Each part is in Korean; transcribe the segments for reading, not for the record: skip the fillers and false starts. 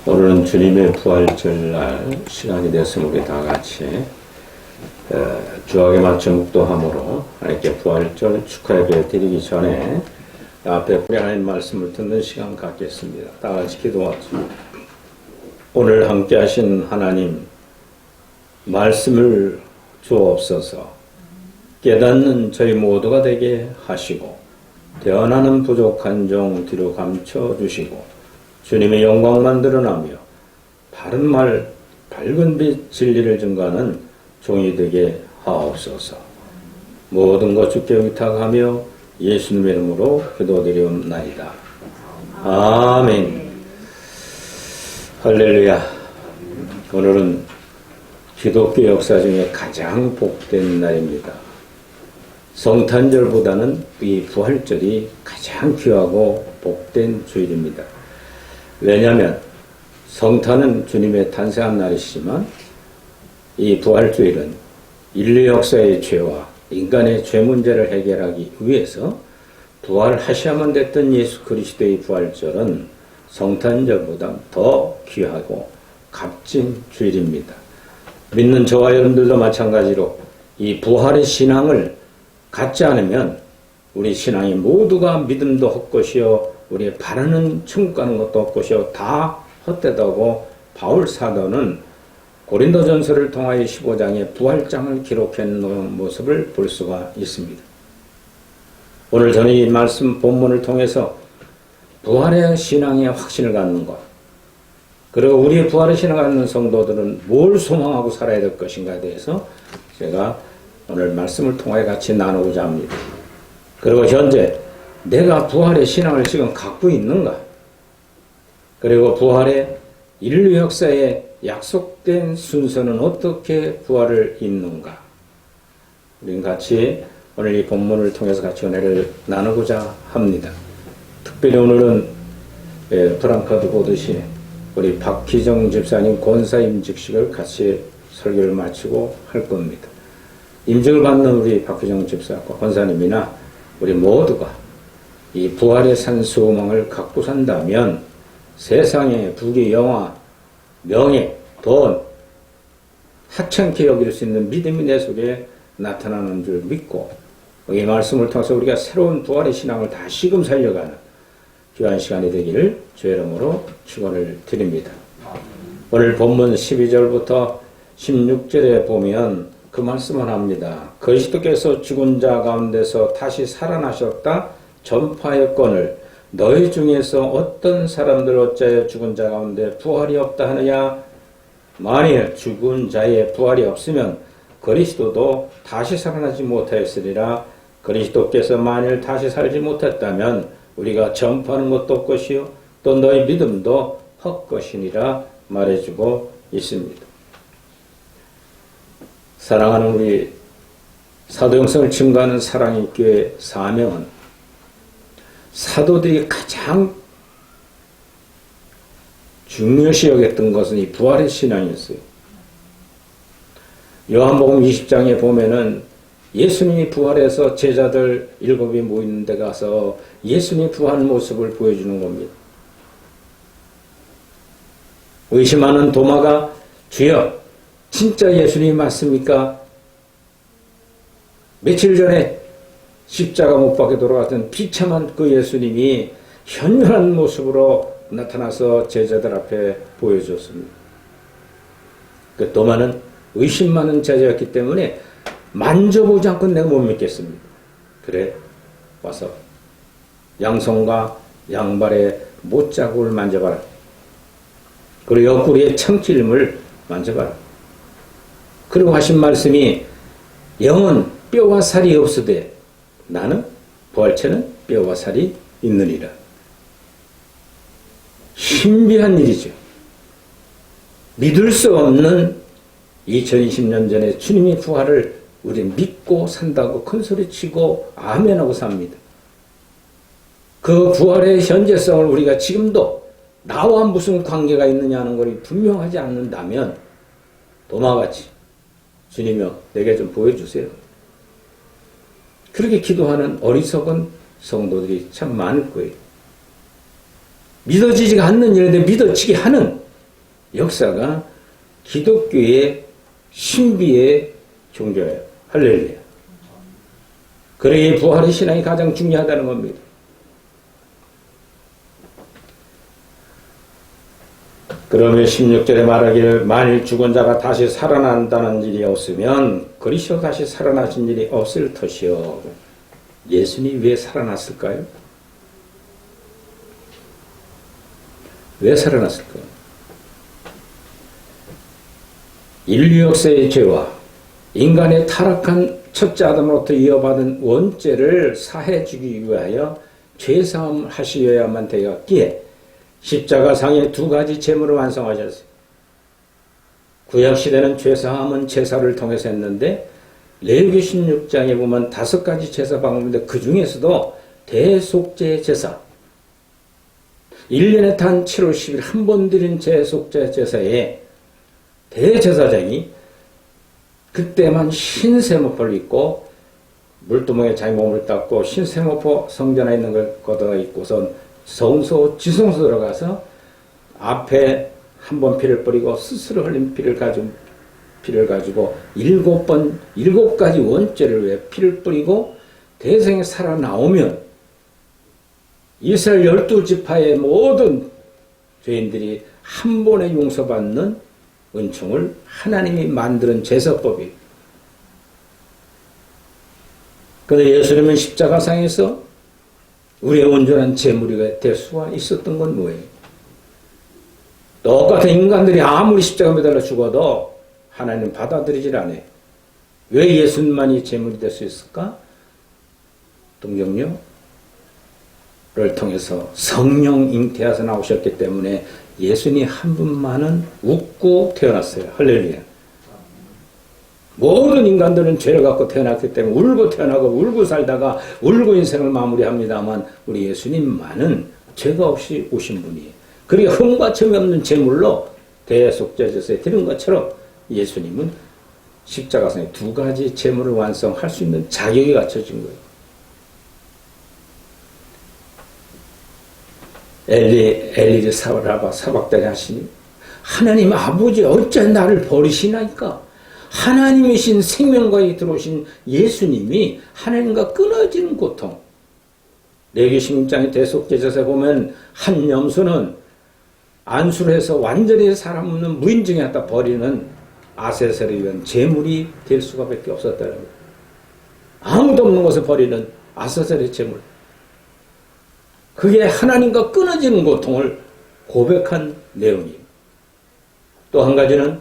오늘은 주님의 부활절날 시간이 됐으면 우리 다 같이 주학에 맞춰 묵도함으로 하나님께 부활절 축하 예배 드리기 전에 앞에 하나님 말씀을 듣는 시간 갖겠습니다. 다 같이 기도하죠. 오늘 함께 하신 하나님 말씀을 주옵소서. 깨닫는 저희 모두가 되게 하시고 대언하는 부족한 종 뒤로 감춰주시고 주님의 영광만 드러나며 바른 말, 밝은 빛, 진리를 증거하는 종이 되게 하옵소서. 모든 것 주께 의탁하며 예수님의 이름으로 기도드리옵나이다. 아멘. 할렐루야. 오늘은 기독교 역사 중에 가장 복된 날입니다. 성탄절보다는 이 부활절이 가장 귀하고 복된 주일입니다. 왜냐하면 성탄은 주님의 탄생한 날이지만 이 부활주일은 인류 역사의 죄와 인간의 죄 문제를 해결하기 위해서 부활하셔야만 됐던 예수 그리스도의 부활절은 성탄절보다 더 귀하고 값진 주일입니다. 믿는 저와 여러분들도 마찬가지로 이 부활의 신앙을 갖지 않으면 우리 신앙이 모두가 믿음도 헛것이요 우리의 바라는 천국 가는 것도 헛것이요 다 헛되다고 바울 사도는 고린도전서를 통하여 15장에 부활장을 기록해 놓은 모습을 볼 수가 있습니다. 오늘 저는 이 말씀 본문을 통해서 부활의 신앙의 확신을 갖는 것, 그리고 우리의 부활의 신앙을 갖는 성도들은 뭘 소망하고 살아야 될 것인가에 대해서 제가 오늘 말씀을 통해 같이 나누고자 합니다. 그리고 현재 내가 부활의 신앙을 지금 갖고 있는가? 그리고 부활의 인류 역사에 약속된 순서는 어떻게 부활을 잇는가? 우리는 같이 오늘 이 본문을 통해서 같이 은혜를 나누고자 합니다. 특별히 오늘은 프랑카도 보듯이 우리 박희정 집사님 권사 임직식을 같이 설교를 마치고 할 겁니다. 임직을 받는 우리 박희정 집사과 권사님이나 우리 모두가 이 부활의 산 소망을 갖고 산다면 세상의 부귀, 영화, 명예, 돈, 하찮게 여길 수 있는 믿음이 내 속에 나타나는 줄 믿고 이 말씀을 통해서 우리가 새로운 부활의 신앙을 다시금 살려가는 귀한 시간이 되기를 주의 이름으로 축원을 드립니다. 오늘 본문 12절부터 16절에 보면 그 말씀을 합니다. 그리스도께서 죽은 자 가운데서 다시 살아나셨다 전파했거늘 너희 중에서 어떤 사람들 어찌하여 죽은 자 가운데 부활이 없다 하느냐. 만일 죽은 자의 부활이 없으면 그리스도도 다시 살아나지 못하였으리라. 그리스도께서 만일 다시 살지 못했다면 우리가 전파하는 것도 헛것이요 또 너희 믿음도 헛것이니라 말해주고 있습니다. 사랑하는 우리 사도행성을 증거하는 사랑의 교회 사명은 사도들이 가장 중요시 여겼던 것은 이 부활의 신앙이었어요. 요한복음 20장에 보면은 예수님이 부활해서 제자들 7이 모이는 데 가서 예수님이 부활한 모습을 보여주는 겁니다. 의심하는 도마가 주여 진짜 예수님이 맞습니까? 며칠 전에 십자가 못 박혀 돌아갔던 비참한 그 예수님이 현존한 모습으로 나타나서 제자들 앞에 보여줬습니다. 그 도마는 의심 많은 제자였기 때문에 만져보지 않고 내가 못 믿겠습니다. 그래 와서 양손과 양발의 못자국을 만져봐라. 그리고 옆구리의 청칠림을 만져봐라. 그리고 하신 말씀이 영은 뼈와 살이 없으되 나는 부활체는 뼈와 살이 있느니라. 신비한 일이죠. 믿을 수 없는 2020년 전에 주님의 부활을 우리는 믿고 산다고 큰소리치고 아멘하고 삽니다. 그 부활의 현재성을 우리가 지금도 나와 무슨 관계가 있느냐는 것이 분명하지 않는다면 도마같이 주님이여 내게 좀 보여주세요. 그렇게 기도하는 어리석은 성도들이 참 많을 거예요. 믿어지지가 않는 일인데 믿어지게 하는 역사가 기독교의 신비의 종교예요. 할렐루야. 그러기에 부활의 신앙이 가장 중요하다는 겁니다. 그러면 16절에 말하기를 만일 죽은 자가 다시 살아난다는 일이 없으면 그리스도 다시 살아나신 일이 없을 터이요. 예수님이 왜 살아났을까요? 왜 살아났을까요? 인류 역사의 죄와 인간의 타락한 첫째 아담으로부터 이어받은 원죄를 사해주기 위하여 죄사함 하시어야만 되었기에 십자가상의 두 가지 제물을 완성하셨어요. 구약시대는 죄사함은 제사를 통해서 했는데 레위기 16장에 보면 5가지 제사 방법인데 그 중에서도 대속죄 제사 1년에 단 7월 10일 한 번 드린 대속죄 제사에 대제사장이 그때만 흰세모포를 입고 물두멍에 자기 몸을 닦고 흰세모포 성전에 있는 걸 걷어 입고선 성소 지성소 들어가서 앞에 한 번 피를 뿌리고 스스로 흘린 피를 가지고 7가지 원죄를 위해 피를 뿌리고 대생에 살아나오면 이스라엘 12지파의 모든 죄인들이 한 번에 용서받는 은총을 하나님이 만드는 제사법이에요. 그런데 예수님은 십자가상에서 우리의 온전한 제물이 될 수가 있었던 건 뭐예요? 똑같은 인간들이 아무리 십자가 매달려 죽어도 하나님 받아들이질 않아요. 왜 예수님만이 제물이 될 수 있을까? 동정녀를 통해서 성령 잉태하셔서 나오셨기 때문에 예수님 한 분만은 웃고 태어났어요. 할렐루야. 모든 인간들은 죄를 갖고 태어났기 때문에 울고 태어나고 울고 살다가 울고 인생을 마무리합니다만 우리 예수님만은 죄가 없이 오신 분이에요. 그리고 흠과 점이 없는 제물로 대속죄 제사에 드린 것처럼 예수님은 십자가상에 2가지 제물을 완성할 수 있는 자격이 갖춰진 거예요. 엘리제 사박다니 하시니 하나님 아버지 어째 나를 버리시나이까? 하나님이신 생명과에 들어오신 예수님이 하나님과 끊어지는 고통. 레위기 16장의 대속죄제사에 보면 한 염소는 안수를 해서 완전히 사람 없는 무인증에 갖다 버리는 아세셀을 위한 제물이 될 수가 밖에 없었다는 거예요. 아무도 없는 곳에 버리는 아세셀의 제물. 그게 하나님과 끊어지는 고통을 고백한 내용이에요. 또 한 가지는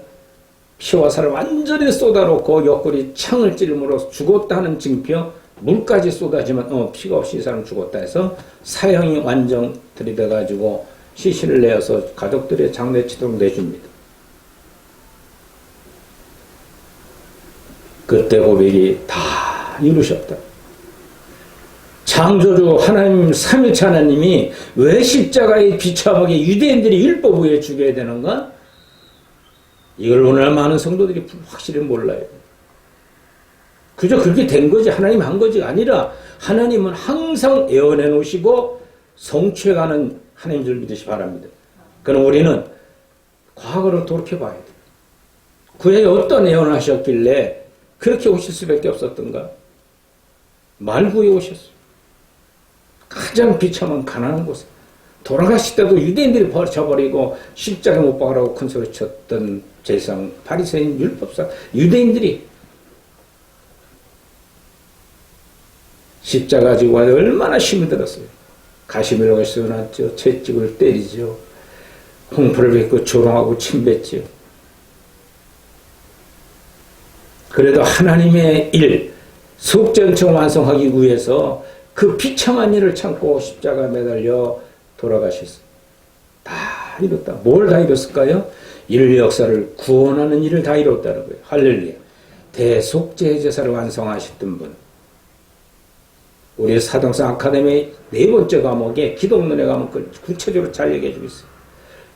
피와 살을 완전히 쏟아놓고 옆구리 창을 찔림으로 죽었다는 징표, 물까지 쏟아지면 피가 없이 이 사람 죽었다 해서 사형이 완전 들이대가지고 시신을 내어서 가족들의 장례치도록 내줍니다. 그때 고백이 다 이루셨다. 창조주 하나님 삼위일체 하나님이 왜 십자가에 비참하게 유대인들이 율법 위에 죽여야 되는가? 이걸 오늘 많은 성도들이 확실히 몰라요. 그저 그렇게 된 거지 하나님 한 거지 아니라 하나님은 항상 예언해 놓으시고 성취해가는 하나님 줄 믿으시 바랍니다. 그럼 우리는 과거를 돌이켜봐야 돼요. 그에 어떤 예언을 하셨길래 그렇게 오실 수밖에 없었던가? 말구에 오셨어요. 가장 비참한 가난한 곳에 돌아가실 때도 유대인들이 버려버리고 십자가 못 박으라고 큰 소리 쳤던 제사장 바리새인 율법사 유대인들이 십자가 지고 와서 얼마나 힘이 들었어요. 가시미로가 씌워놨죠. 채찍을 때리죠. 홍포를 뱉고 조롱하고 침뱉죠. 그래도 하나님의 일, 속전청 완성하기 위해서 그 비참한 일을 참고 십자가 매달려 돌아가셨어요. 다 이뤘다. 뭘 다 이뤘을까요? 인류 역사를 구원하는 일을 다 이뤘다는 거예요. 할렐루야. 대속죄 제사를 완성하셨던 분. 우리 사동성 아카데미 4번째 과목에 기독론에 가면 구체적으로 잘 얘기해 주고 있어요.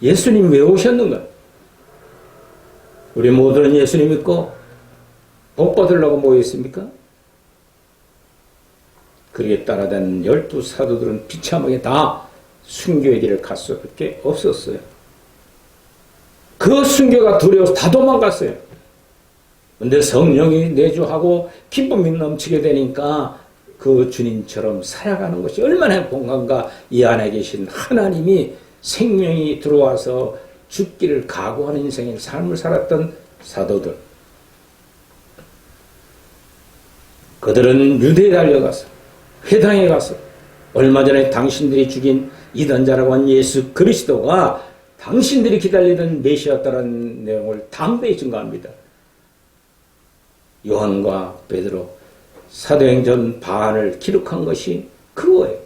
예수님 왜 오셨는가? 우리 모두는 예수님 믿고 복 받으려고 모여 있습니까? 그에 따라다니는 12사도들은 비참하게 다 순교의 길을 갈 수밖에 없었어요. 그 순교가 두려워서 다 도망갔어요. 근데 성령이 내주하고 기쁨이 넘치게 되니까 그 주님처럼 살아가는 것이 얼마나 행복한가. 이 안에 계신 하나님이 생명이 들어와서 죽기를 각오하는 인생의 삶을 살았던 사도들, 그들은 유대에 달려가서 회당에 가서 얼마 전에 당신들이 죽인 이단자라고 한 예수 그리스도가 당신들이 기다리던 메시아였다는 내용을 담대히 증거합니다. 요한과 베드로 사도행전 반을 기록한 것이 그거예요.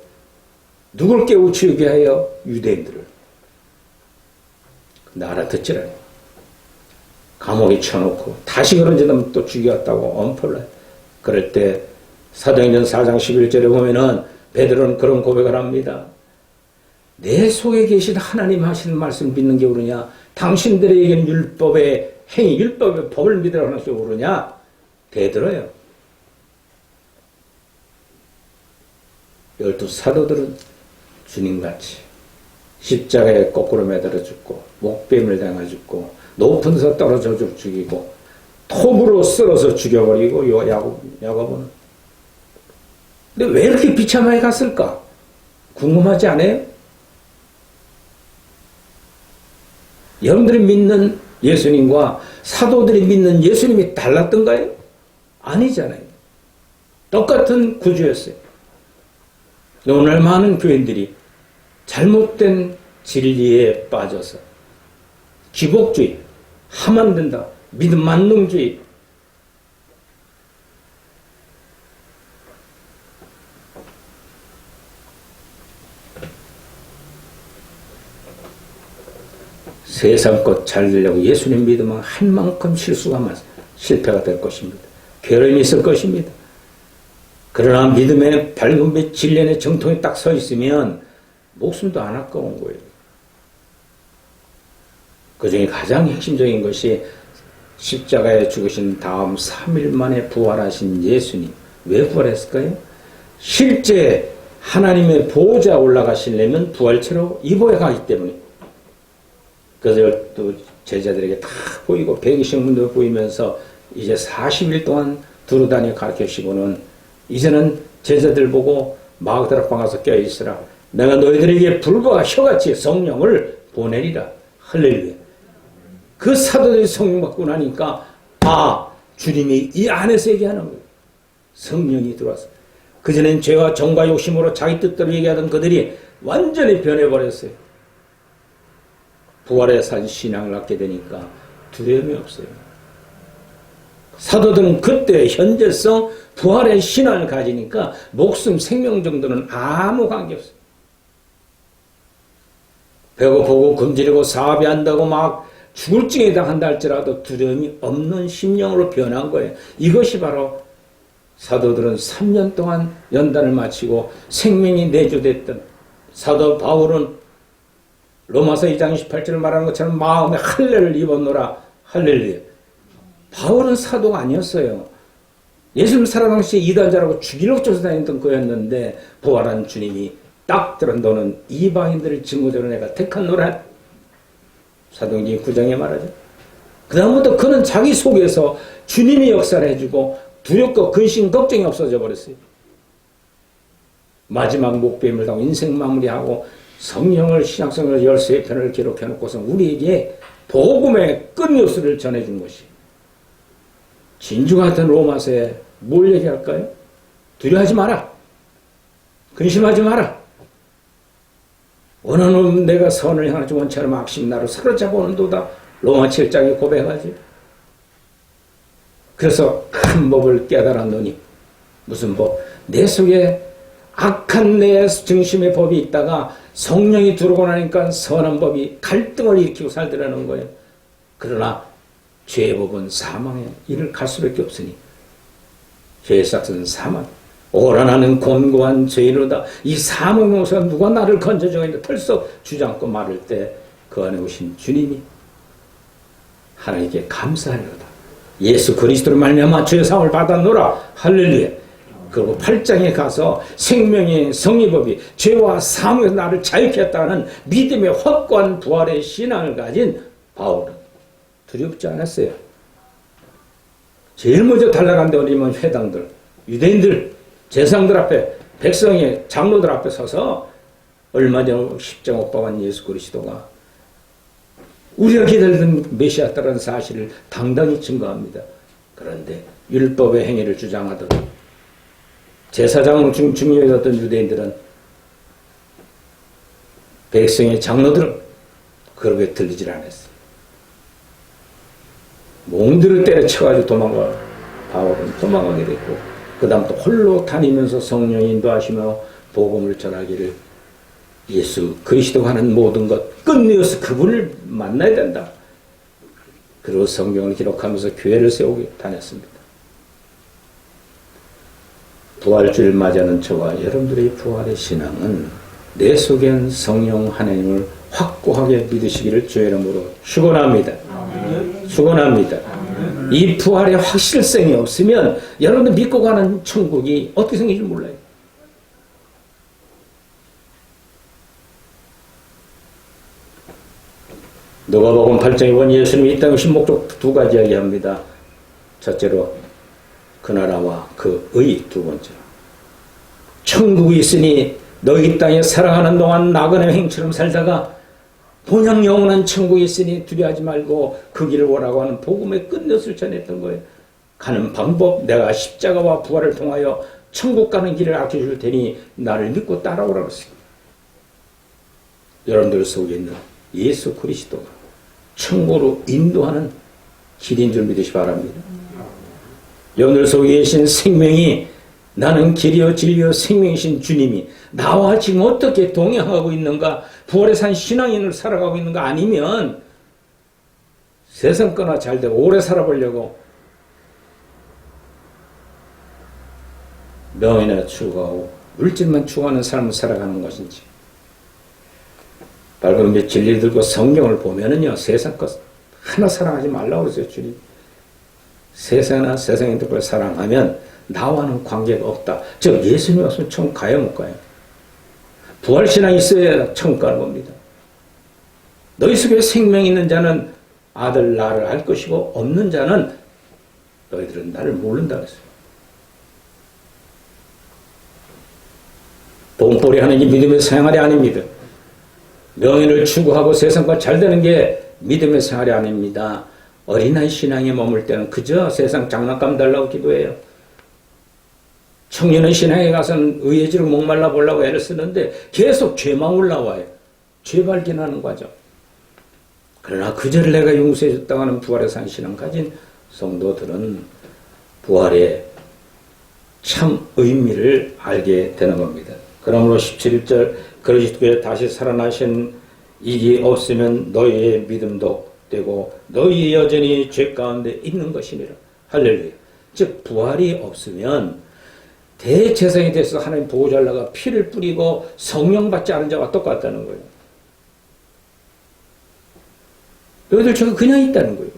누굴 깨우치게 하여? 유대인들을. 근데 알아듣지라니. 감옥에 쳐놓고 다시 그런 짓하면 또 죽였다고 엄포를 해요. 그럴 때 사도행전 4장 11절에 보면은 베드로는 그런 고백을 합니다. 내 속에 계신 하나님 하시는 말씀 믿는 게 옳으냐? 당신들에게는 율법의 행위, 율법의 법을 믿으라고 하는 게 옳으냐? 베드로예요. 12 사도들은 주님같이 십자가에 거꾸로 매달아 죽고 목뱀을 당해 죽고 높은 데서 떨어져 죽이고 톱으로 쓸어서 죽여버리고 야고보는. 근데 왜 이렇게 비참하게 갔을까? 궁금하지 않아요? 여러분들이 믿는 예수님과 사도들이 믿는 예수님이 달랐던가요? 아니잖아요. 똑같은 구주였어요. 오늘 많은 교인들이 잘못된 진리에 빠져서 기복주의, 하면 안 된다, 믿음 만능주의, 세상 것 잘 되려고 예수님 믿으면 한 만큼 실패가 될 것입니다. 괴로움이 있을 것입니다. 그러나 믿음의 밝은 빛, 진리의 정통이 딱 서 있으면 목숨도 안 아까운 거예요. 그 중에 가장 핵심적인 것이 십자가에 죽으신 다음 3일 만에 부활하신 예수님. 왜 부활했을까요? 실제 하나님의 보호자에 올라가시려면 부활체로 입어야 하기 때문에. 그래서 또 제자들에게 다 보이고 120문도 보이면서 이제 40일 동안 두루다니 가르치시고는 이제는 제자들 보고 마그다라 방 가서 껴있으라. 내가 너희들에게 불과 혀같이 성령을 보내리라. 할렐루야. 그 사도들이 성령 받고 나니까 주님이 이 안에서 얘기하는 거예요. 성령이 들어와서. 그전엔 죄와 정과 욕심으로 자기 뜻대로 얘기하던 그들이 완전히 변해버렸어요. 부활의 산 신앙을 갖게 되니까 두려움이 없어요. 사도들은 그때 현재성 부활의 신앙을 가지니까 목숨 생명 정도는 아무 관계없어요. 배고프고 굶주리고 사업이 안다고 막 죽을 징에 당한다 할지라도 두려움이 없는 심령으로 변한 거예요. 이것이 바로 사도들은 3년 동안 연단을 마치고 생명이 내주됐던 사도 바울은 로마서 2장 28절을 말하는 것처럼 마음에 할례를 입었노라. 할렐루야. 바울은 사도가 아니었어요. 예수님 살아 당시에 이단자라고 죽이려고 쫓아다녔던 거였는데 부활한 주님이 딱 들어 너는 이방인들을 증거자로 내가 택한노라. 사도행전 9장에 말하죠. 그 다음부터 그는 자기 속에서 주님이 역사를 해주고 두렵고 근심 걱정이 없어져 버렸어요. 마지막 목뱀을 당하고 인생 마무리하고 성령을 신약성을 13편을 기록해놓고서 우리에게 복음의 끝뉴스를 전해준 것이 진주 같은 로마서에 뭘 얘기할까요? 두려워하지 마라. 근심하지 마라. 원하는 내가 선을 향하지 원처럼 악심 나를 사로잡아 오는도다. 로마 7장에 고백하지. 그래서 큰 법을 깨달았노니 무슨 법? 내 속에 악한 내 중심의 법이 있다가 성령이 들어오고 나니까 선한 법이 갈등을 일으키고 살더라는 거예요. 그러나 죄의 법은 사망에 이를 갈 수밖에 없으니 죄의 삭은 사망. 오라 나는 곤고한 죄인이로다. 이 사망의 옷에서 누가 나를 건져주겠는데 털썩 주저앉고 말할 때 그 안에 오신 주님이 하나님께 감사하리로다. 예수 그리스도로 말미암아 죄의 사함을 받았노라. 할렐루야. 그리고 8장에 가서 생명의 성의법이 죄와 사망에서 나를 자유케 했다는 믿음의 확고한 부활의 신앙을 가진 바울은 두렵지 않았어요. 제일 먼저 달려간 데 어디면 회당들, 유대인들, 제사장들 앞에, 백성의 장로들 앞에 서서 얼마 전 십자가 못 박은 예수 그리스도가 우리가 기다리던 메시아다라는 사실을 당당히 증거합니다. 그런데 율법의 행위를 주장하던 제사장 중요했던 유대인들은, 백성의 장로들은 그렇게 들리질 않았어요. 몽들을 때려쳐가지고 바울은 도망가게 됐고, 그 다음 또 홀로 다니면서 성령 인도하시며 복음을 전하기를, 예수 그리스도가 하는 모든 것 끝내어서 그분을 만나야 된다. 그리고 성경을 기록하면서 교회를 세우고 다녔습니다. 부활주일 맞이하는 저와 여러분들의 부활의 신앙은 내 속엔 성령 하나님을 확고하게 믿으시기를 주의 이름으로 축원합니다. 축원합니다. 이 부활의 확실성이 없으면 여러분들 믿고 가는 천국이 어떻게 생길지 몰라요. 누가복음 8장에 보면 예수님이 이 땅에 오신 목적 두 가지 이야기합니다. 첫째로 그 나라와 그 의, 두 번째로 천국이 있으니 너희 이 땅에 살아가는 동안 나그네 행처럼 살다가 본향 영원한 천국이 있으니 두려워하지 말고 그 길을 오라고 하는 복음의 끝넷을 전했던 거예요. 가는 방법, 내가 십자가와 부활을 통하여 천국 가는 길을 알려줄 테니 나를 믿고 따라오라고 했어요. 여러분들 속에 있는 예수 그리스도가 천국으로 인도하는 길인 줄 믿으시 바랍니다. 여러분들 속에 계신 생명이, 나는 길이요 진리요 생명이신 주님이 나와 지금 어떻게 동행하고 있는가, 부활의 산 신앙인을 살아가고 있는가, 아니면 세상 거나 잘되고 오래 살아보려고 명예나 추구하고 물질만 추구하는 삶을 살아가는 것인지, 밝은 빛 진리 들고 성경을 보면은요, 세상 것 하나 사랑하지 말라고 그러세요, 주님. 세상이나 세상의 것을 사랑하면 나와는 관계가 없다. 즉, 예수님이 없으면 천국 가요, 못 가요? 부활신앙이 있어야 천국 가는 겁니다. 너희 속에 생명이 있는 자는 아들 나를 알 것이고, 없는 자는 너희들은 나를 모른다 그랬어요. 돈벌이 하는 이 믿음의 생활이 아닙니다. 명예를 추구하고 세상과 잘되는 게 믿음의 생활이 아닙니다. 어린아이 신앙에 머물 때는 그저 세상 장난감 달라고 기도해요. 청년의 신앙에 가서는 의해지로 목말라 보려고 애를 쓰는데 계속 죄만 올라와요. 죄 발견하는 과정. 그러나 그저를 내가 용서해 줬다고 하는 부활의 산 신앙 가진 성도들은 부활의 참 의미를 알게 되는 겁니다. 그러므로 17절 그리스도의 다시 살아나신 이기 없으면 너희의 믿음도 되고 너희 여전히 죄 가운데 있는 것이니라. 할렐루야. 즉 부활이 없으면 대제사장이 돼서 하나님 보호자 하려가 피를 뿌리고 성령 받지 않은 자와 똑같다는 거예요. 너희들 죄가 그냥 있다는 거예요.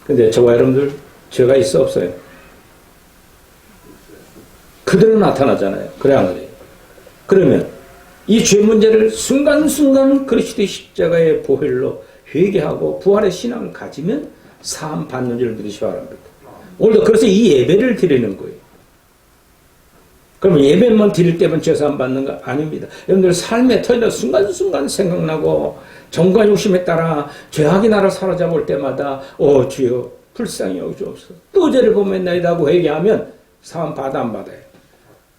근데 저와 여러분들 죄가 있어 없어요? 그대로 나타나잖아요. 그래 안 그래요? 그러면 이 죄 문제를 순간순간 그리스도의 십자가의 보혈로 회개하고 부활의 신앙을 가지면 사함 받는 줄 믿으시 바랍니다. 오늘도 그래서 이 예배를 드리는 거예요. 그러면 예배만 드릴 때만 죄사함 받는 거 아닙니다. 여러분들 삶의 터이나 순간순간 생각나고 정과 욕심에 따라 죄악이 나를 사로잡을 때마다 주여 불쌍히 여기옵소서. 또 죄를 범했나이다 하고 회개하면 사함 받아 안 받아요?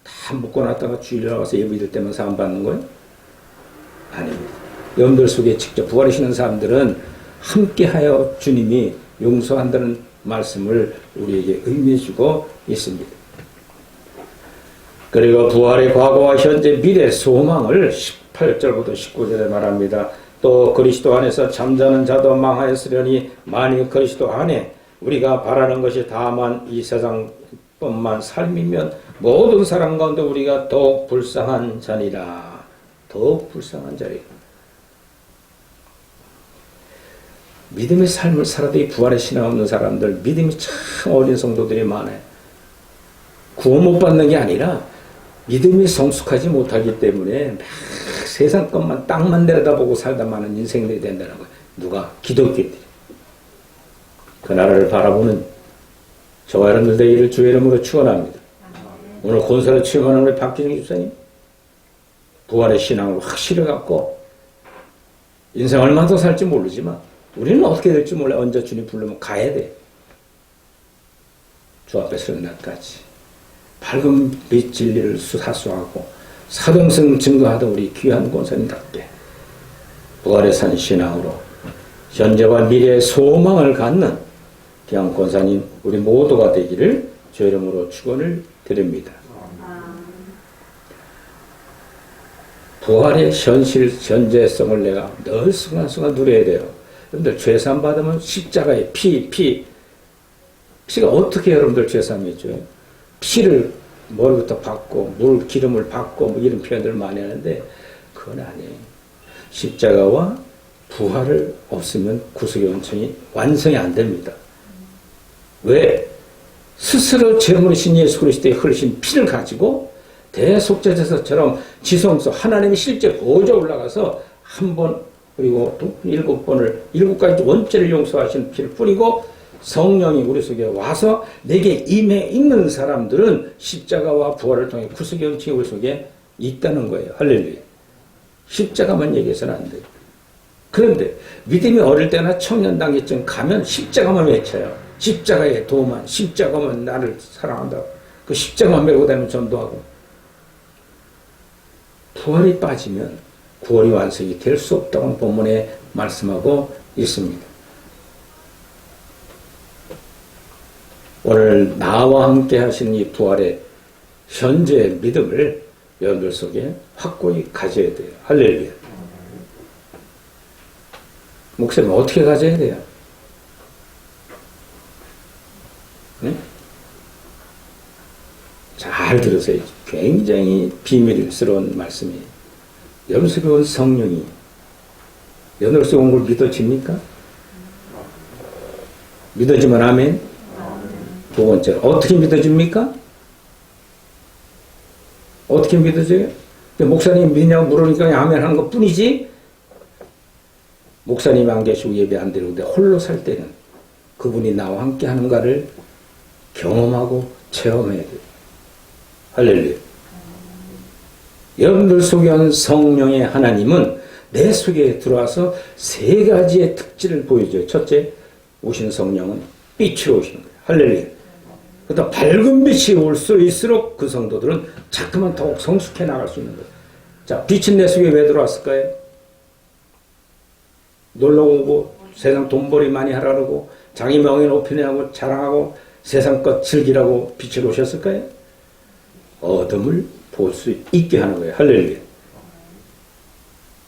다 묶어놨다가 주일에 와서 예배 드릴 때만 사함 받는 거예요? 아닙니다. 여러분들 속에 직접 부활하시는 사람들은 함께하여 주님이 용서한다는 말씀을 우리에게 의미해 주고 있습니다. 그리고 부활의 과거와 현재 미래 소망을 18절부터 19절에 말합니다. 또 그리스도 안에서 잠자는 자도 망하였으려니 만일 그리스도 안에 우리가 바라는 것이 다만 이 세상뿐만 삶이면 모든 사람 가운데 우리가 더욱 불쌍한 자니라. 더욱 불쌍한 자리라. 믿음의 삶을 살아도 이 부활의 신앙 없는 사람들, 믿음이 참 어린 성도들이 많아요. 구원 못 받는 게 아니라 믿음이 성숙하지 못하기 때문에 막 세상 것만 땅만 내려다보고 살다 마는 인생들이 된다는 거예요. 누가? 기독교들이. 그 나라를 바라보는 저와 여러분들 되기를 주의 이름으로 축원합니다. 오늘 권사를 취임하는 우리 박진영 집사님, 부활의 신앙을 확실히 갖고 인생 얼마나 더 살지 모르지만 우리는 어떻게 될지 몰라. 언제 주님 부르면 가야 돼. 주 앞에 서는 날까지 밝은 빛 진리를 사수하고 사동성 증거하던 우리 귀한 권사님답게 부활의 산 신앙으로 현재와 미래의 소망을 갖는 귀한 권사님 우리 모두가 되기를 주 이름으로 축원을 드립니다. 부활의 현실, 현재성을 내가 늘 순간순간 누려야 돼요. 여러분들 죄산 받으면 십자가에 피가 어떻게 여러분들 죄산이죠? 피를 머리부터 받고 물 기름을 받고 뭐 이런 표현들을 많이 하는데 그건 아니에요. 십자가와 부활을 없으면 구속의 원천이 완성이 안 됩니다. 왜? 스스로 제물이신 예수 그리스도의 흘리신 피를 가지고 대속죄제사처럼 지성소 하나님이 실제 보좌 올라가서 한 번 그리고 또 7번을 7가지 원죄를 용서하신 피를 뿌리고 성령이 우리 속에 와서 내게 임해 있는 사람들은 십자가와 부활을 통해 구속의 원칙이 우리 속에 있다는 거예요. 할렐루야. 십자가만 얘기해서는 안 돼요. 그런데 믿음이 어릴 때나 청년단계쯤 가면 십자가만 외쳐요. 십자가의 도만, 십자가만 나를 사랑한다. 그 십자가만 메고 다니면 전도하고. 부활이 빠지면 구원이 완성이 될 수 없다고 본문에 말씀하고 있습니다. 오늘 나와 함께 하신 이 부활의 현재의 믿음을 여러분들 속에 확고히 가져야 돼요. 할렐루야. 목사님 어떻게 가져야 돼요? 네? 잘 들으세요. 굉장히 비밀스러운 말씀이에요. 여러분 속에 온 성령이 여러분 속에 온 걸 믿어집니까? 믿어지면 아멘. 두 번째로 어떻게 믿어집니까? 어떻게 믿어져요? 목사님 믿냐고 물으니까 아멘 하는 것 뿐이지 목사님이 안 계시고 예배 안 드리는데 홀로 살 때는 그분이 나와 함께 하는가를 경험하고 체험해야 돼요. 할렐루야. 여러분들 속에 온 성령의 하나님은 내 속에 들어와서 세 가지의 특질을 보여줘요. 첫째, 오신 성령은 빛으로 오시는 거예요. 할렐루야. 그러다 밝은 빛이 올 수 있을수록 그 성도들은 자꾸만 더욱 성숙해 나갈 수 있는 거예요. 자, 빛은 내 속에 왜 들어왔을까요? 놀러 오고 세상 돈벌이 많이 하라고 자기 명예 높이려고 자랑하고 세상 것 즐기라고 빛을 오셨을까요? 어둠을 볼 수 있게 하는 거예요. 할렐루야.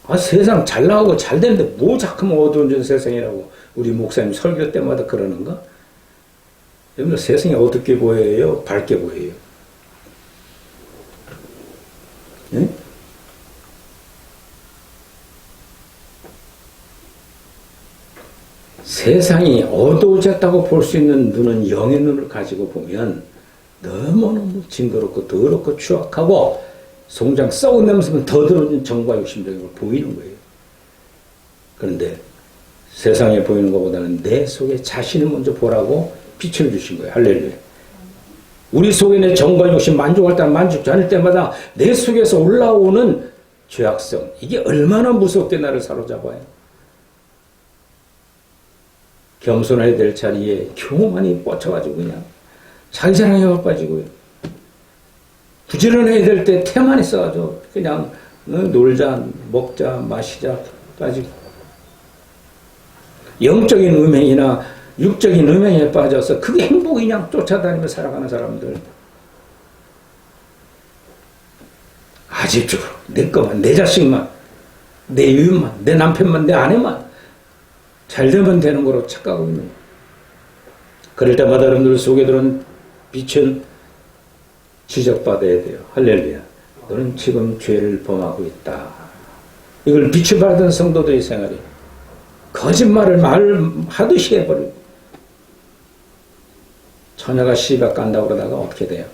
아, 세상 잘 나오고 잘 되는데 뭐 자꾸만 어두운 세상이라고 우리 목사님 설교 때마다 그러는가? 여러분들 세상이 어둡게 보여요? 밝게 보여요? 네? 세상이 어두워졌다고 볼 수 있는 눈은 영의 눈을 가지고 보면 너무너무 징그럽고 더럽고 추악하고 송장 썩은 냄새면 더 더러운 정과 욕심적인 걸 보이는 거예요. 그런데 세상에 보이는 것보다는 내 속에 자신을 먼저 보라고 빛을 주신 거예요. 할렐루야. 우리 속에 내 정과 욕심 만족할 때 만족지 않을 때마다 내 속에서 올라오는 죄악성, 이게 얼마나 무섭게 나를 사로잡아요. 겸손해야 될 자리에 교만이 뻗쳐가지고 그냥 자기 자랑에 빠지고요. 부지런해야 될 때 태만 있어가지고 그냥 놀자, 먹자, 마시자 빠지고 영적인 음행이나 육적인 음행에 빠져서 그게 행복이냐 쫓아다니며 살아가는 사람들 아집적으로 내 것만, 내 자식만, 내 이웃만, 내 남편만, 내 아내만 잘되면 되는 거로 착각하고 있는 거예요. 그럴 때마다 여러분들 속에 들은 빛은 지적받아야 돼요. 할렐루야. 너는 지금 죄를 범하고 있다. 이걸 빛을 받은 성도들의 생활이 거짓말을 말하듯이 해버리고 처녀가 시가 깐다고 그러다가 어떻게 돼요?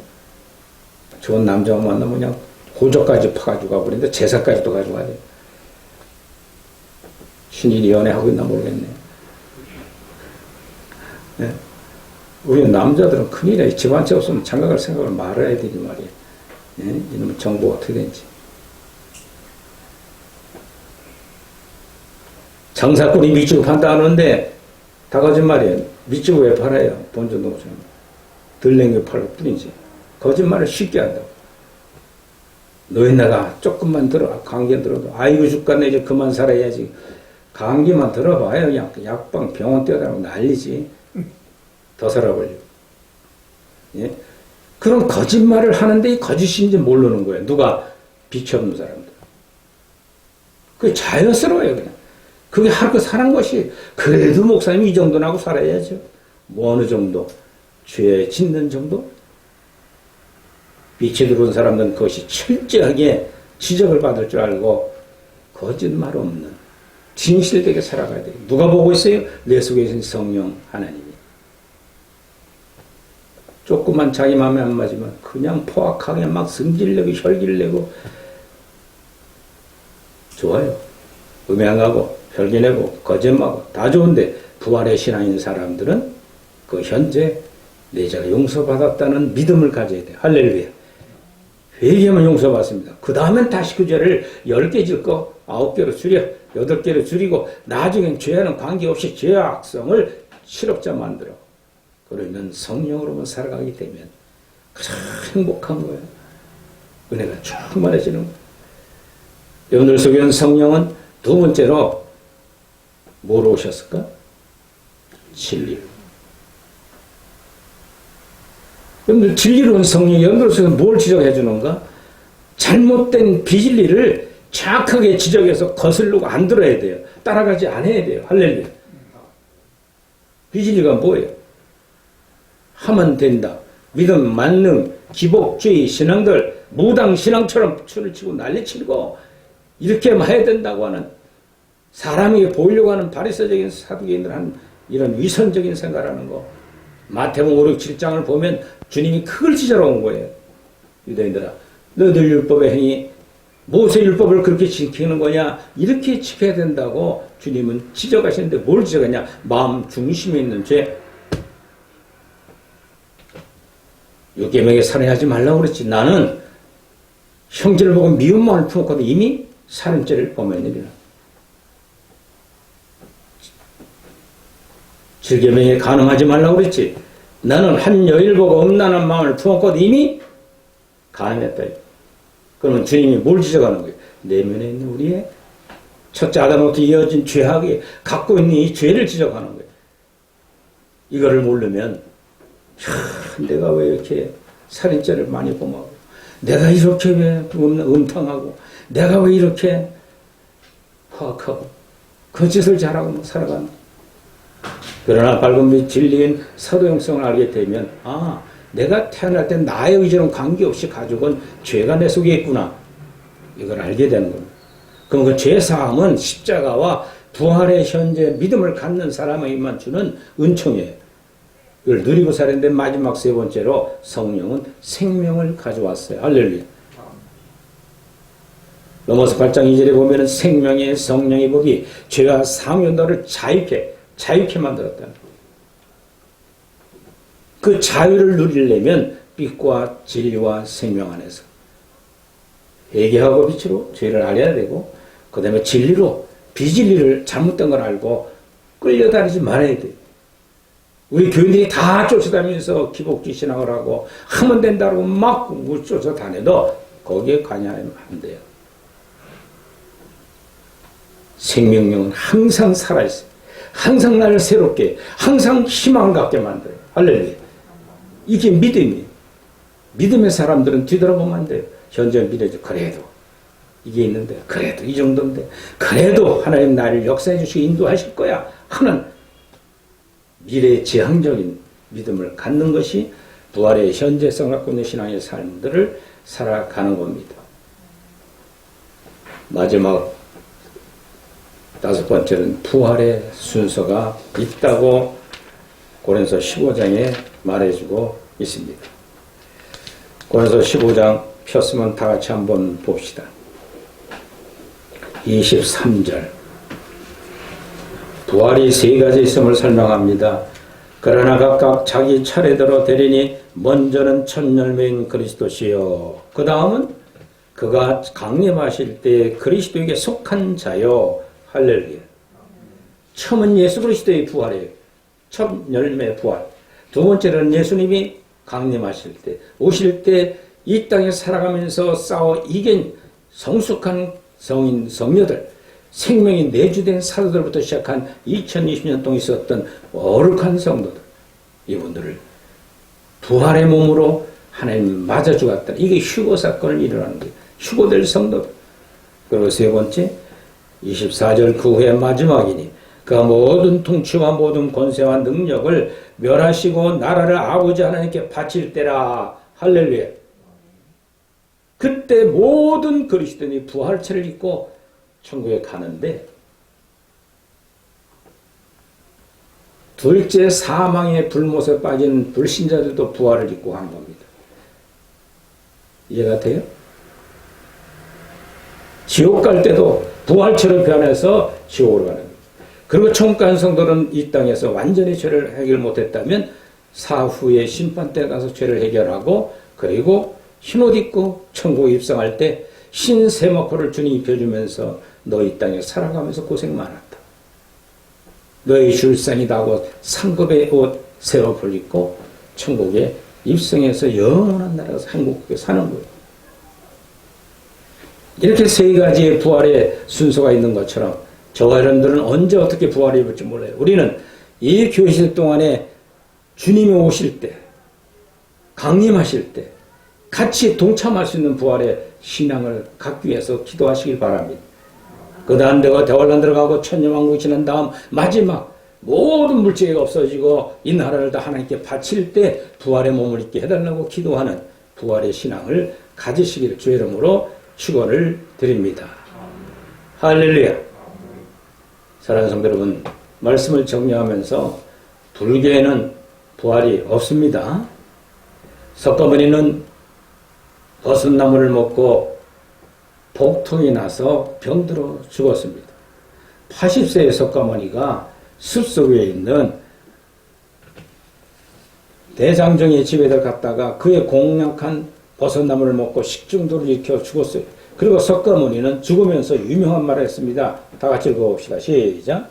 좋은 남자가 만나면 그냥 고조까지 파가지고 가버리는데 제사까지도 가져가야 돼요. 신인이 연애하고 있나 모르겠네. 네? 우리 남자들은 큰일이야. 집안채 없으면 장가갈 생각을 말아야 되지 말이야. 네? 이놈의 정보가 어떻게 되는지. 장사꾼이 밑주고 판다 하는데 다 거짓말이에요. 밑주고 왜 팔아요? 본전도 못 주는 들랭이 팔을 뿐이지. 거짓말을 쉽게 한다고. 너희네가 조금만 들어, 감기 들어도 아이고 죽겠네 이제 그만 살아야지. 감기만 들어봐요. 약방 병원 뛰어다니고 난리지. 더 살아버려. 예? 그런 거짓말을 하는데 이 거짓인지 모르는 거예요. 누가? 빛이 없는 사람들. 그게 자연스러워요. 그냥. 그게 하루가 사는 것이. 그래도 목사님이 이 정도는 하고 살아야죠. 뭐 어느 정도? 죄 짓는 정도? 빛에 들어온 사람들은 그것이 철저하게 지적을 받을 줄 알고 거짓말 없는 진실되게 살아가야 돼요. 누가 보고 있어요? 내 속에 있는 성령 하나님이. 조금만 자기 마음에 안 맞으면 그냥 포악하게 막 승질내고 혈기내고 좋아요. 음행하고 혈기내고 거짓말하고 다 좋은데 부활의 신앙인 사람들은 그 현재 내 죄가 용서받았다는 믿음을 가져야 돼요. 할렐루야. 회개하면 용서받습니다. 그 다음엔 다시 그 죄를 10개 짓고 9개로 줄여 8개로 줄이고 나중엔 죄와는 관계없이 죄의 악성을 실업자 만들어. 그러면 성령으로만 살아가게 되면 가장 행복한 거예요. 은혜가 충만해지는 거예요. 여러분들 속에 있는 성령은 두 번째로 뭐로 오셨을까? 진리로. 여러분들 진리로 온 성령이 여러분들 속에 뭘 지적해 주는가? 잘못된 비진리를 정확하게 지적해서 거슬르고 안 들어야 돼요. 따라가지 않아야 돼요. 할렐루야. 비진리가 뭐예요? 하면 된다. 믿음, 만능, 기복주의 신앙들 무당 신앙처럼 줄을 치고 난리치고 이렇게 해야 된다고 하는 사람에게 보이려고 하는 바리새적인 사두개인들 한 이런 위선적인 생각을 하는 거. 마태복음 5, 6, 7장을 보면 주님이 그걸 지적하러 온 거예요. 유대인들아, 너희들 율법의 행위 모세 율법을 그렇게 지키는 거냐? 이렇게 지켜야 된다고 주님은 지적하시는데 뭘 지적하냐? 마음 중심에 있는 죄. 6계명에 살인하지 말라고 그랬지. 나는 형제를 보고 미운 마음을 품었거든 이미 살인죄를 범했느니라. 7계명에 간음하지 말라고 그랬지. 나는 한 여인을 보고 음란한 마음을 품었거든 이미 간음했다. 그러면 주님이 뭘 지적하는 거예요? 내면에 있는 우리의 첫째 아담부터 이어진 죄악이 갖고 있는 이 죄를 지적하는 거예요. 이거를 모르면 내가 왜 이렇게 살인죄를 많이 범하고 내가 이렇게 왜 음탕하고 내가 왜 이렇게 허악하고 거짓을 잘하고 살아가는. 그러나 밝은 빛 진리인 사도형성을 알게 되면 내가 태어날 때 나의 의지는 관계없이 가지고온 죄가 내 속에 있구나. 이걸 알게 되는 겁니다. 그럼 그 죄사함은 십자가와 부활의 현재 믿음을 갖는 사람에게만 주는 은총이에요. 이걸 누리고 살았는데 마지막 세 번째로 성령은 생명을 가져왔어요. 할렐루야. 로마서 8장 2절에 보면 생명의 성령의 복이 죄와 사망의 너를 자유케 만들었다. 그 자유를 누리려면 빛과 진리와 생명 안에서 회개하고 빛으로 죄를 알아야 되고 그 다음에 진리로 비진리를 잘못된 걸 알고 끌려다니지 말아야 돼요. 우리 교인들이 다 쫓아다니면서 기복주의 신앙을 하고 하면 된다고 막 쫓아다녀도 거기에 관여하면 안 돼요. 생명력은 항상 살아있어요. 항상 나를 새롭게 항상 희망을 갖게 만들어요. 할렐루야. 이게 믿음이에요. 믿음의 사람들은 뒤돌아보면 안 돼요. 현재 믿어져. 그래도 이게 있는데 그래도 이 정도인데 그래도 하나님 나를 역사해 주시고 인도하실 거야 하는 미래의 지향적인 믿음을 갖는 것이 부활의 현재성을 갖고 있는 신앙의 삶들을 살아가는 겁니다. 마지막 다섯 번째는 부활의 순서가 있다고 고린도서 15장에 말해주고 있습니다. 고린도서 15장 폈으면 다 같이 한번 봅시다. 23절 부활이 세 가지 있음을 설명합니다. 그러나 각각 자기 차례대로 되리니 먼저는 첫 열매인 그리스도시요. 그 다음은 그가 강림하실 때 그리스도에게 속한 자요. 할렐루야. 처음은 예수 그리스도의 부활이에요. 첫 열매 부활. 두 번째는 예수님이 강림하실 때, 오실 때 이 땅에 살아가면서 싸워 이긴 성숙한 성인, 성녀들, 생명이 내주된 사도들부터 시작한 2020년 동안 있었던 어룩한 성도들, 이분들을 부활의 몸으로 하나님 맞아 주었다. 이게 휴거 사건을 일어나는 거예요. 휴거될 성도들. 그리고 세 번째, 24절 그 후에 마지막이니 그가 모든 통치와 모든 권세와 능력을 멸하시고 나라를 아버지 하나님께 바칠 때라. 할렐루야. 그때 모든 그리스도인이 부활체를 입고 천국에 가는데, 둘째 사망의 불못에 빠진 불신자들도 부활을 입고 가는 겁니다. 이해가 돼요? 지옥 갈 때도 부활체로 변해서 지옥으로 가는 거예요. 그리고 천국 간 성도는 이 땅에서 완전히 죄를 해결 못했다면 사후에 심판 때 가서 죄를 해결하고, 그리고 흰옷 입고 천국에 입성할 때 신세마포를 주님이 입혀주면서 너 이 땅에 살아가면서 고생 많았다. 너의 줄상이다 하고 상급의 옷 새 옷을 입고 천국에 입성해서 영원한 나라에서 행복하게 사는 거예요. 이렇게 세 가지의 부활의 순서가 있는 것처럼 저와 여러분들은 언제 어떻게 부활을 입을지 몰라요. 우리는 이 교실 동안에 주님이 오실 때, 강림하실 때 같이 동참할 수 있는 부활의 신앙을 갖기 위해서 기도하시길 바랍니다. 그 다음 내가 대환란 들어가고 천년왕국이 지난 다음 마지막 모든 물질이 없어지고 이 나라를 다 하나님께 바칠 때 부활의 몸을 입게 해달라고 기도하는 부활의 신앙을 가지시기를 주의 이름으로 축원을 드립니다. 할렐루야. 사랑하는 성도 여러분, 말씀을 정리하면서 불교에는 부활이 없습니다. 석가모니는 버섯나무를 먹고 복통이 나서 병들어 죽었습니다. 80세의 석가모니가 숲속에 있는 대장정의 집에 들어갔다가 그의 공약한 버섯나무를 먹고 식중독을 일으켜 죽었어요. 그리고 석가모니는 죽으면서 유명한 말을 했습니다. 다 같이 읽어봅시다. 시작.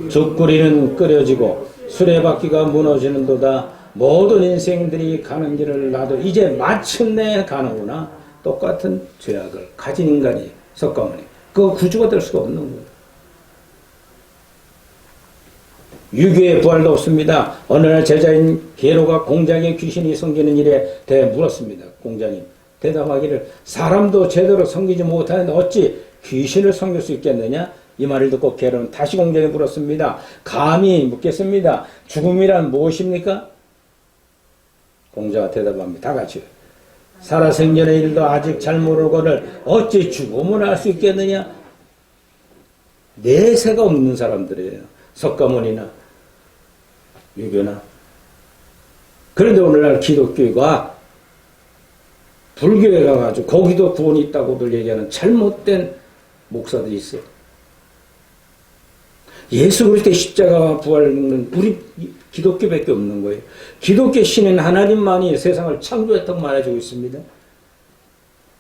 죽구리는 끓여지고 수레바퀴가 무너지는도다. 모든 인생들이 가는 길을 나도 이제 마침내 가는구나. 똑같은 죄악을 가진 인간이 석가모니. 그 구주가 될 수가 없는 거예요. 유교의 부활도 없습니다. 어느 날 제자인 게로가 공장에 귀신이 섬기는 일에 대해 물었습니다. 공장이 대답하기를 사람도 제대로 섬기지 못하는데 어찌 귀신을 섬길 수 있겠느냐? 이 말을 듣고 게로는 다시 공장에 물었습니다. 감히 묻겠습니다. 죽음이란 무엇입니까? 공자가 대답합니다. 다 같이. 살아생전의 일도 아직 잘 모르고를 어찌 죽음을 알 수 있겠느냐? 내세가 없는 사람들이에요. 석가모니나 유교나. 그런데 오늘날 기독교가 불교에 가가지고 거기도 구원이 있다고들 얘기하는 잘못된 목사들이 있어요. 예수 그리스도의 십자가와 부활은 우리 기독교밖에 없는 거예요. 기독교 신인 하나님만이 세상을 창조했다고 말해주고 있습니다.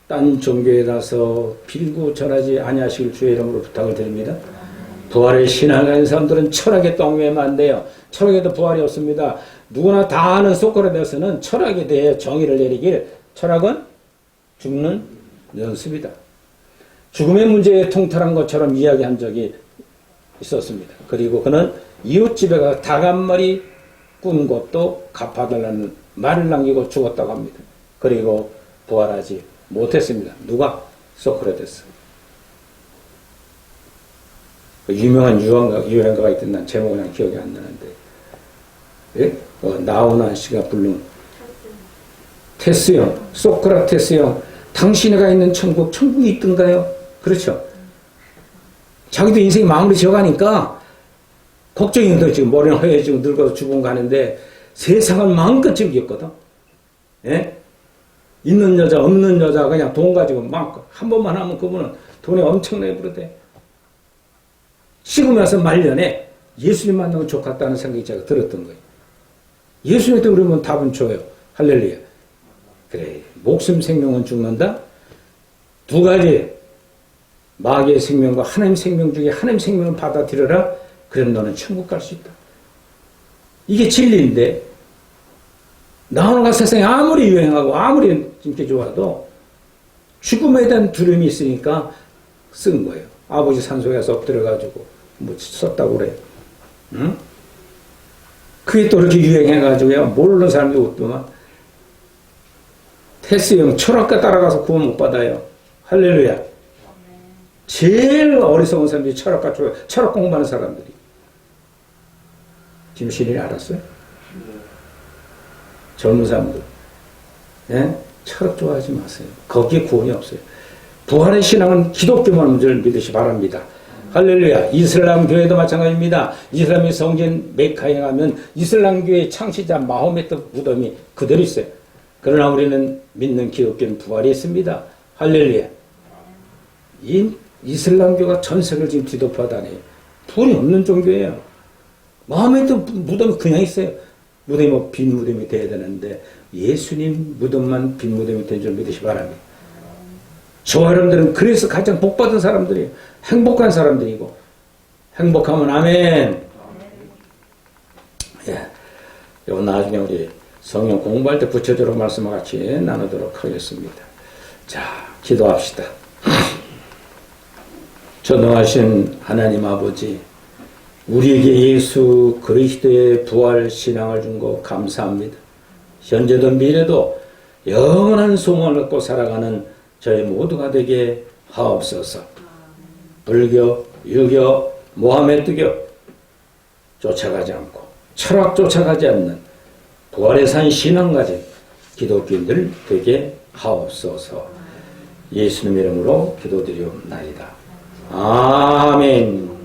딴 종교에 가서 빌고 전하지 아니하시길 주의 이름으로 부탁을 드립니다. 부활의 신앙을 가진 사람들은 철학에 똥매면 안 돼요. 철학에도 부활이 없습니다. 누구나 다 아는 소크라테스는 철학에 대해 정의를 내리길, 철학은 죽는 연습이다. 죽음의 문제에 통달한 것처럼 이야기한 적이 있었습니다. 그리고 그는 이웃집에 가서 닭 한 마리 꾼 것도 갚아달라는 말을 남기고 죽었다고 합니다. 그리고 부활하지 못했습니다. 누가? 소크라테스. 유명한 유행가가 있던 난 제목은 그냥 기억이 안 나는데, 예? 나훈아 씨가 부른 테스형, 소크라테스형, 당신이가 있는 천국이 있던가요? 그렇죠. 자기도 인생이 마무리 지어가니까 걱정이 더 지금 머리는 허해지고 늙어서 죽은 가는데 세상을 마음껏 즐겼거든. 예? 있는 여자, 없는 여자, 그냥 돈 가지고 막 한 번만 하면 그분은 돈이 엄청나게 부르대. 지금 와서 말년에 예수님 만나면 좋겠다는 생각이 제가 들었던 거예요. 예수님한테 그러면 답은 줘요. 할렐루야. 그래, 목숨 생명은 죽는다. 두 가지, 마귀의 생명과 하나님 생명 중에 하나님 생명을 받아들여라. 그럼 너는 천국 갈 수 있다. 이게 진리인데, 나 오늘 세상에 아무리 유행하고 아무리 인기 좋아도 죽음에 대한 두려움이 있으니까 쓴 거예요. 아버지 산속에서 엎드려가지고 뭐 썼다고 그래요. 응? 그게 또 이렇게 유행해가지고 모르는 사람이 없더만. 테스형 철학과 따라가서 구원 못 받아요. 할렐루야. 제일 어리석은 사람들이 철학과 철학 공부하는 사람들이. 김신일이 알았어요? 젊은 사람들. 네? 철학 좋아하지 마세요. 거기에 구원이 없어요. 부활의 신앙은 기독교만 줄 믿으시 바랍니다. 할렐루야. 이슬람 교회도 마찬가지입니다. 이슬람의 성진 메카에 가면 이슬람 교회의 창시자 마호메트 무덤이 그대로 있어요. 그러나 우리는 믿는 기독교는 부활이 있습니다. 할렐루야. 이슬람교가 전 세계를 지금 뒤덮어다녀요. 부활이 없는 종교예요. 마호메트 무덤이 그냥 있어요. 무덤이 뭐 빈 무덤이 돼야 되는데 예수님 무덤만 빈 무덤이 된 줄 믿으시 바랍니다. 저와 여러분들은 그래서 가장 복받은 사람들이에요. 행복한 사람들이고 행복하면 아멘. 예, 이거 나중에 우리 성경 공부할 때 구체적으로 말씀과 같이 나누도록 하겠습니다. 자, 기도합시다. 전능하신 하나님 아버지, 우리에게 예수 그리스도의 부활 신앙을 준 거 감사합니다. 현재도 미래도 영원한 소망을 갖고 살아가는 저희 모두가 되게 하옵소서. 불교, 유교, 모하메드교 쫓아가지 않고 철학 쫓아가지 않는 부활의 산 신앙 가진 기독교인들 되게 하옵소서. 예수님 이름으로 기도드리옵나이다. 아멘.